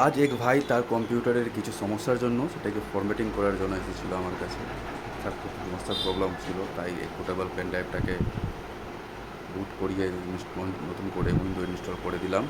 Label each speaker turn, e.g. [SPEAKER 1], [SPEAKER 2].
[SPEAKER 1] আজ এক ভাই তার কম্পিউটারের কিছু সমস্যার জন্য সেটাকে ফরম্যাটিং করার জন্য এসেছিল আমার কাছে। তার খুব সমস্যার প্রবলেম ছিল, তাই এই পোর্টেবল পেন ড্রাইভটাকে বুট করিয়ে নতুন করে উইন্ডো ইনস্টল করে দিলাম।